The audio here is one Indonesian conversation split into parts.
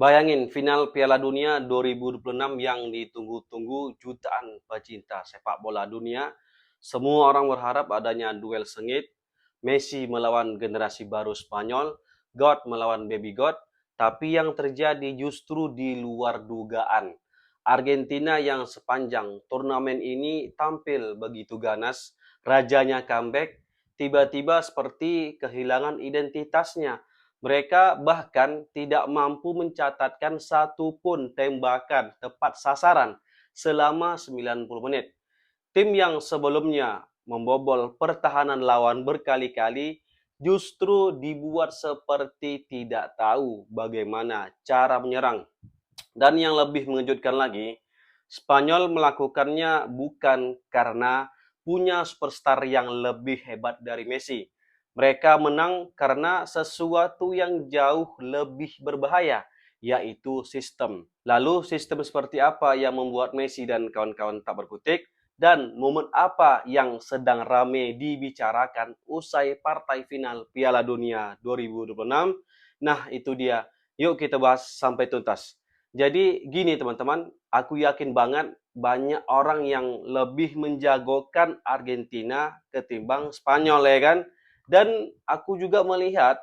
Bayangin final Piala Dunia 2026 yang ditunggu-tunggu jutaan pecinta sepak bola dunia. Semua orang berharap adanya duel sengit, Messi melawan generasi baru Spanyol, God melawan Baby God, tapi yang terjadi justru di luar dugaan. Argentina yang sepanjang turnamen ini tampil begitu ganas, rajanya comeback, tiba-tiba seperti kehilangan identitasnya. Mereka bahkan tidak mampu mencatatkan satu pun tembakan tepat sasaran selama 90 menit. Tim yang sebelumnya membobol pertahanan lawan berkali-kali justru dibuat seperti tidak tahu bagaimana cara menyerang. Dan yang lebih mengejutkan lagi, Spanyol melakukannya bukan karena punya superstar yang lebih hebat dari Messi. Mereka menang karena sesuatu yang jauh lebih berbahaya, yaitu sistem. Lalu sistem seperti apa yang membuat Messi dan kawan-kawan tak berkutik? Dan momen apa yang sedang rame dibicarakan usai partai final Piala Dunia 2026? Nah, itu dia. Yuk kita bahas sampai tuntas. Jadi gini teman-teman, aku yakin banget banyak orang yang lebih menjagokan Argentina ketimbang Spanyol ya kan. Dan aku juga melihat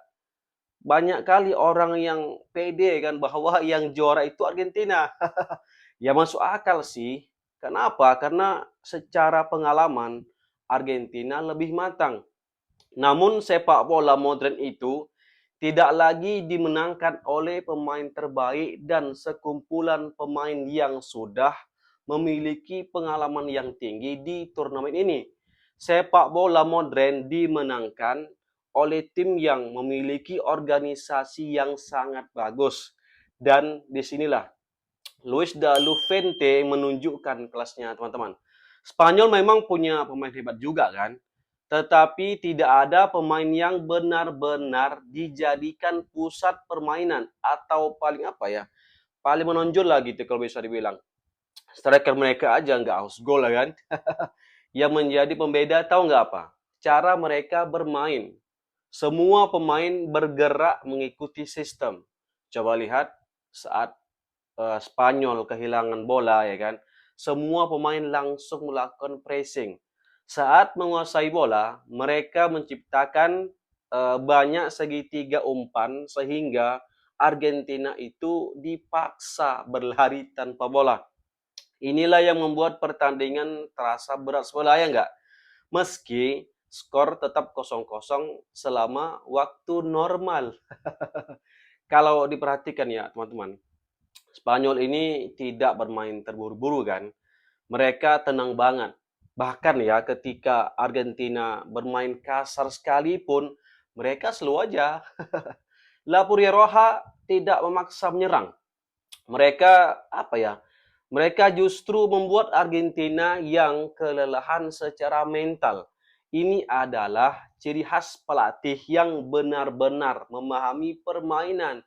banyak kali orang yang pede kan bahwa yang juara itu Argentina. Ya masuk akal sih. Kenapa? Karena secara pengalaman Argentina lebih matang. Namun sepak bola modern itu tidak lagi dimenangkan oleh pemain terbaik dan sekumpulan pemain yang sudah memiliki pengalaman yang tinggi di turnamen ini. Sepak bola modern dimenangkan oleh tim yang memiliki organisasi yang sangat bagus. Dan disinilah Luis de Lufente menunjukkan kelasnya, teman-teman. Spanyol memang punya pemain hebat juga kan, tetapi tidak ada pemain yang benar-benar dijadikan pusat permainan atau paling apa ya, paling menonjol lah gitu kalau bisa dibilang. Striker mereka aja nggak haus gol lah kan. Yang menjadi pembeda tahu nggak apa? Cara mereka bermain. Semua pemain bergerak mengikuti sistem. Coba lihat saat Spanyol kehilangan bola ya kan, semua pemain langsung melakukan pressing. Saat menguasai bola, mereka menciptakan banyak segitiga umpan sehingga Argentina itu dipaksa berlari tanpa bola. Inilah yang membuat pertandingan terasa berat sebelah ya enggak? Meski skor tetap 0-0 selama waktu normal. Kalau diperhatikan ya teman-teman, Spanyol ini tidak bermain terburu-buru kan. Mereka tenang banget. Bahkan ya ketika Argentina bermain kasar sekalipun, mereka slow aja. La Roja tidak memaksa menyerang. Mereka apa ya? Mereka justru membuat Argentina yang kelelahan secara mental. Ini adalah ciri khas pelatih yang benar-benar memahami permainan.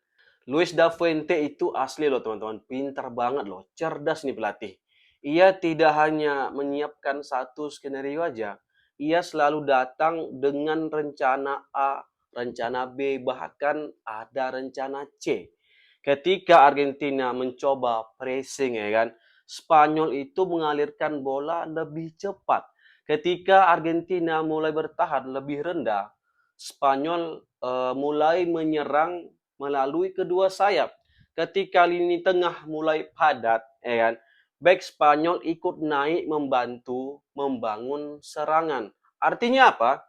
Luis da Fuente itu asli loh teman-teman, pintar banget loh, cerdas nih pelatih. Ia tidak hanya menyiapkan satu skenario aja, ia selalu datang dengan rencana A, rencana B, bahkan ada rencana C. Ketika Argentina mencoba pressing ya kan, Spanyol itu mengalirkan bola lebih cepat. Ketika Argentina mulai bertahan lebih rendah, Spanyol mulai menyerang melalui kedua sayap. Ketika lini tengah mulai padat, ya kan, back Spanyol ikut naik membantu membangun serangan. Artinya apa?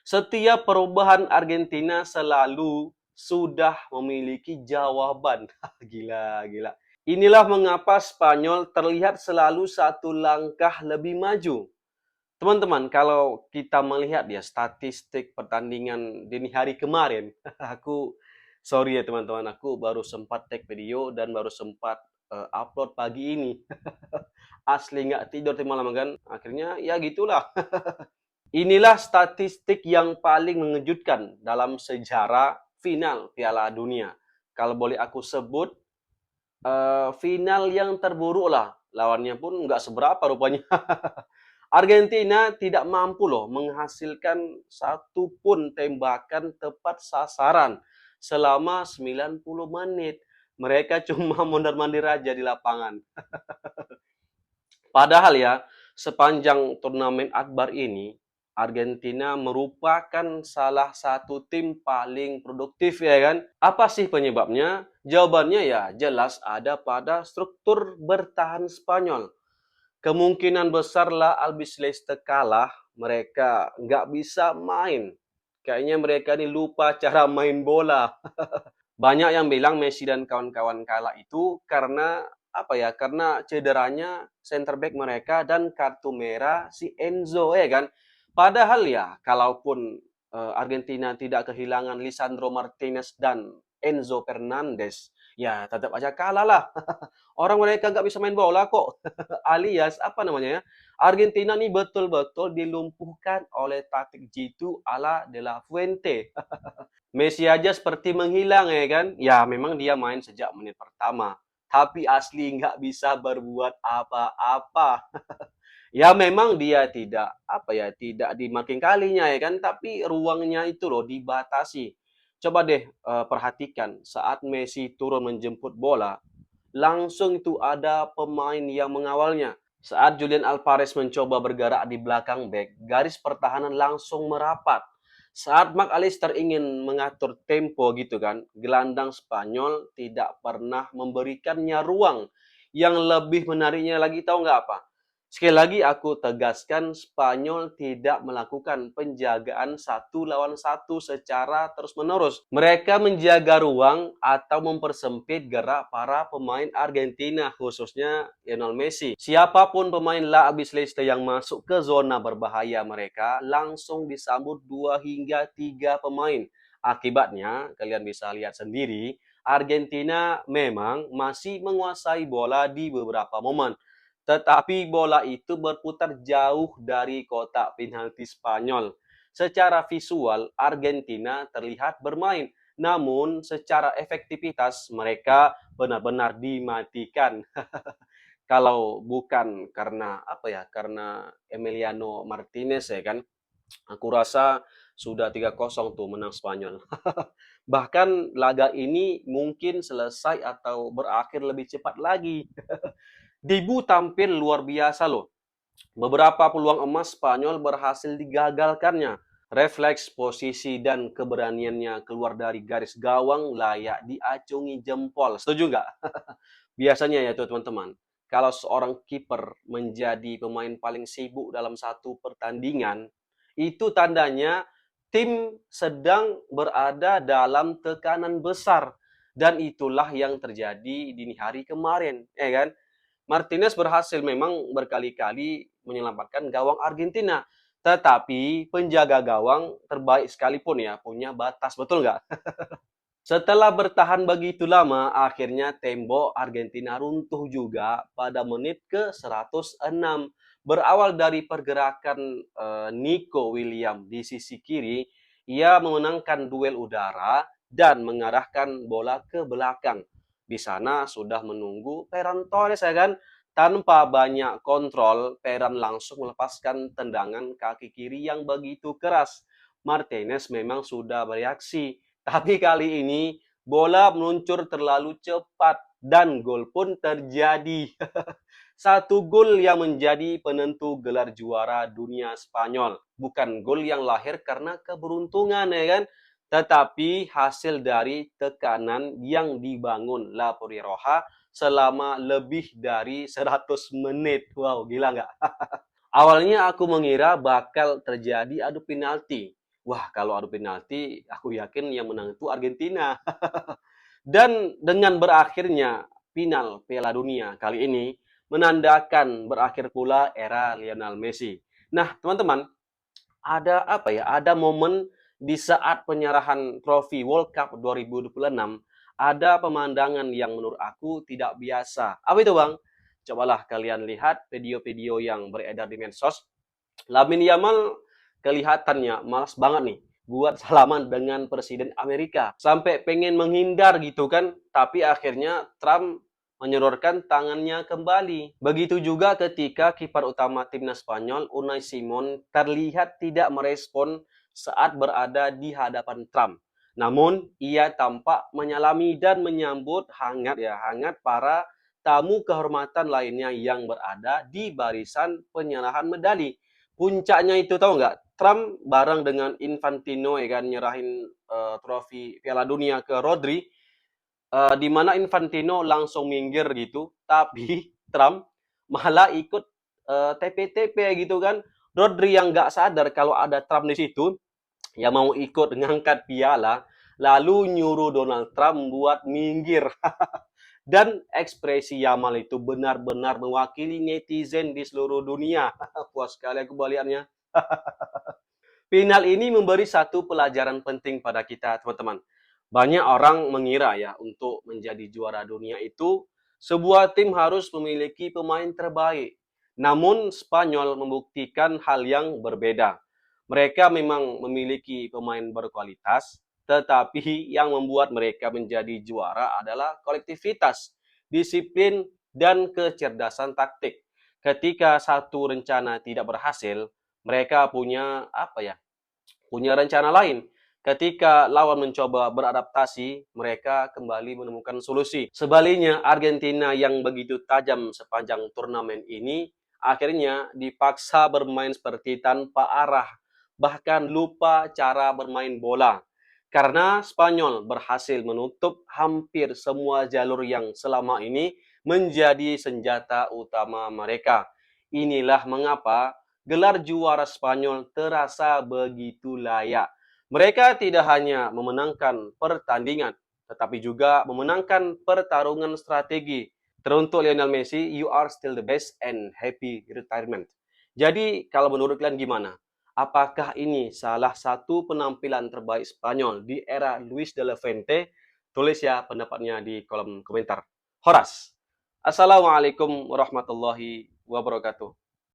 Setiap perubahan Argentina selalu sudah memiliki jawaban. Gila, gila. Inilah mengapa Spanyol terlihat selalu satu langkah lebih maju. Teman-teman, kalau kita melihat ya statistik pertandingan dini hari kemarin, aku sorry ya teman-teman, aku baru sempat take video dan baru sempat upload pagi ini. Asli nggak tidur di malam kan? Akhirnya ya gitulah. Inilah statistik yang paling mengejutkan dalam sejarah final Piala Dunia. Kalau boleh aku sebut, final yang terburuk lah. Lawannya pun nggak seberapa rupanya. Argentina tidak mampu loh menghasilkan satu pun tembakan tepat sasaran selama 90 menit. Mereka cuma mondar-mandir aja di lapangan. Padahal ya, sepanjang turnamen akbar ini, Argentina merupakan salah satu tim paling produktif ya kan? Apa sih penyebabnya? Jawabannya ya jelas ada pada struktur bertahan Spanyol. Kemungkinan besarlah Albiceleste kalah, mereka nggak bisa main. Kayaknya mereka ini lupa cara main bola. Banyak yang bilang Messi dan kawan-kawan kalah itu karena apa ya? Karena cederanya center back mereka dan kartu merah si Enzo ya kan. Padahal ya, kalaupun Argentina tidak kehilangan Lisandro Martinez dan Enzo Fernandez, ya tetap aja kalah lah. Orang mereka nggak bisa main bola kok. Alias apa namanya ya? Argentina nih betul-betul dilumpuhkan oleh taktik jitu ala De La Fuente. Messi aja seperti menghilang ya kan? Ya memang dia main sejak menit pertama. Tapi asli nggak bisa berbuat apa-apa. Ya memang dia tidak apa ya tidak di makin kalinya ya kan, tapi ruangnya itu loh dibatasi. Coba deh perhatikan saat Messi turun menjemput bola, langsung itu ada pemain yang mengawalnya. Saat Julian Alvarez mencoba bergerak di belakang back, garis pertahanan langsung merapat. Saat Mark Allister ingin mengatur tempo gitu kan, gelandang Spanyol tidak pernah memberikannya ruang. Yang lebih menariknya lagi tahu nggak apa? Sekali lagi aku tegaskan, Spanyol tidak melakukan penjagaan satu lawan satu secara terus-menerus. Mereka menjaga ruang atau mempersempit gerak para pemain Argentina, khususnya Lionel Messi. Siapapun pemain La Albiceleste yang masuk ke zona berbahaya mereka langsung disambut 2 hingga 3 pemain. Akibatnya, kalian bisa lihat sendiri, Argentina memang masih menguasai bola di beberapa momen. Tetapi bola itu berputar jauh dari kotak penalti Spanyol. Secara visual, Argentina terlihat bermain, namun secara efektivitas mereka benar-benar dimatikan. Kalau bukan karena apa ya? Karena Emiliano Martinez ya kan. Aku rasa sudah 3-0 tuh menang Spanyol. Bahkan laga ini mungkin selesai atau berakhir lebih cepat lagi. Debu tampil luar biasa loh. Beberapa peluang emas Spanyol berhasil digagalkannya. Refleks, posisi, dan keberaniannya keluar dari garis gawang layak diacungi jempol. Setuju nggak? Biasanya ya tuh teman-teman, kalau seorang kiper menjadi pemain paling sibuk dalam satu pertandingan, itu tandanya tim sedang berada dalam tekanan besar. Dan itulah yang terjadi dini hari kemarin, ya kan? Martinez berhasil memang berkali-kali menyelamatkan gawang Argentina. Tetapi penjaga gawang terbaik sekalipun ya punya batas, betul nggak? Setelah bertahan begitu lama, akhirnya tembok Argentina runtuh juga pada menit ke-106. Berawal dari pergerakan Nico William di sisi kiri, ia memenangkan duel udara dan mengarahkan bola ke belakang. Di sana sudah menunggu Ferran Torres ya kan. Tanpa banyak kontrol, Ferran langsung melepaskan tendangan kaki kiri yang begitu keras. Martinez memang sudah bereaksi, tapi kali ini bola meluncur terlalu cepat dan gol pun terjadi. Satu gol yang menjadi penentu gelar juara dunia Spanyol. Bukan gol yang lahir karena keberuntungan ya kan, tetapi hasil dari tekanan yang dibangun La Roja selama lebih dari 100 menit. Wow, gila nggak? Awalnya aku mengira bakal terjadi adu penalti. Wah, kalau adu penalti, aku yakin yang menang itu Argentina. Dan dengan berakhirnya final Piala Dunia kali ini, menandakan berakhir pula era Lionel Messi. Nah, teman-teman, ada apa ya? Ada momen di saat penyerahan trofi World Cup 2026, ada pemandangan yang menurut aku tidak biasa. Apa itu, Bang? Cobalah kalian lihat video-video yang beredar di medsos. Lamine Yamal kelihatannya malas banget nih buat salaman dengan Presiden Amerika. Sampai pengen menghindar gitu kan, tapi akhirnya Trump menyodorkan tangannya kembali. Begitu juga ketika kiper utama timnas Spanyol, Unai Simon, terlihat tidak merespon saat berada di hadapan Trump. Namun, ia tampak menyalami dan menyambut hangat para tamu kehormatan lainnya yang berada di barisan penyerahan medali. Puncaknya itu tahu nggak? Trump bareng dengan Infantino ya kan nyerahin trofi Piala Dunia ke Rodri, di mana Infantino langsung minggir gitu, tapi Trump malah ikut TP-TP gitu kan. Rodri yang nggak sadar kalau ada Trump di situ, ya mau ikut ngangkat piala, lalu nyuruh Donald Trump buat minggir. Dan ekspresi Yamal itu benar-benar mewakili netizen di seluruh dunia. Puas sekali aku baliannya. Final ini memberi satu pelajaran penting pada kita, teman-teman. Banyak orang mengira ya, untuk menjadi juara dunia itu sebuah tim harus memiliki pemain terbaik. Namun Spanyol membuktikan hal yang berbeda. Mereka memang memiliki pemain berkualitas, tetapi yang membuat mereka menjadi juara adalah kolektivitas, disiplin, dan kecerdasan taktik. Ketika satu rencana tidak berhasil, mereka punya rencana lain. Ketika lawan mencoba beradaptasi, mereka kembali menemukan solusi. Sebaliknya, Argentina yang begitu tajam sepanjang turnamen ini akhirnya dipaksa bermain seperti tanpa arah, bahkan lupa cara bermain bola. Karena Spanyol berhasil menutup hampir semua jalur yang selama ini menjadi senjata utama mereka. Inilah mengapa gelar juara Spanyol terasa begitu layak. Mereka tidak hanya memenangkan pertandingan, tetapi juga memenangkan pertarungan strategi. Teruntuk Lionel Messi, you are still the best and happy retirement. Jadi, kalau menurut kalian gimana? Apakah ini salah satu penampilan terbaik Spanyol di era Luis de la Fuente? Tulis ya pendapatnya di kolom komentar. Horas. Assalamualaikum warahmatullahi wabarakatuh.